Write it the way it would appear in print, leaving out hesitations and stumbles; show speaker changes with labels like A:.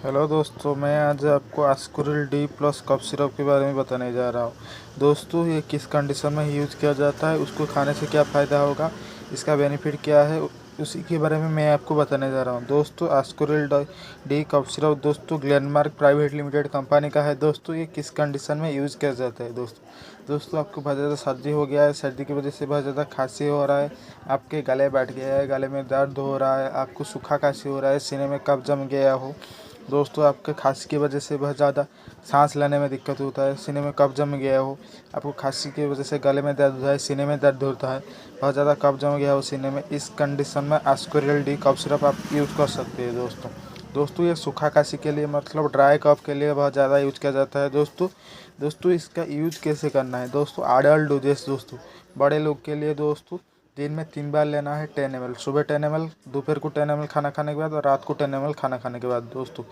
A: Hello दोस्तों, मैं आज आपको आस्कोरिल डी प्लस कफ सिरप के बारे में बताने जा रहा हूँ। दोस्तों, ये किस कंडीशन में यूज़ किया जाता है, उसको खाने से क्या फ़ायदा होगा, इसका बेनिफिट क्या है, उसी के बारे में मैं आपको बताने जा रहा हूँ। दोस्तों, आस्कोरिल डी कफ सिरप दोस्तों ग्लेनमार्क प्राइवेट लिमिटेड कंपनी का है। दोस्तों, ये किस कंडीशन में यूज़ किया जाता है। दोस्तों आपको बहुत ज़्यादा सर्दी हो गया है, सर्दी की वजह से बहुत ज़्यादा खांसी हो रहा है, आपके गले बैठ गया है, गले में दर्द हो रहा है, आपको सूखा खांसी हो रहा है, सीने में कफ जम गया हो। दोस्तों, आपके खांसी की वजह से बहुत ज़्यादा सांस लेने में दिक्कत होता है, सीने में कफ जम गया हो, आपको खांसी की वजह से गले में दर्द होता है, सीने में दर्द होता है, बहुत ज़्यादा कफ जम गया हो सीने में, इस कंडीशन में आस्कोरिल डी कफ सिरप आप यूज़ कर सकते हैं। दोस्तों ये सूखा खांसी के लिए मतलब ड्राई कफ के लिए बहुत ज़्यादा यूज किया जाता है। दोस्तों इसका यूज कैसे करना है। दोस्तों एडल्ट डोजेस, दोस्तों बड़े लोग के लिए दोस्तों दिन में 3 बार लेना है 10 ml, सुबह 10 ml, दोपहर को 10 ml खाना खाने के बाद और रात को 10 ml खाना खाने के बाद। दोस्तों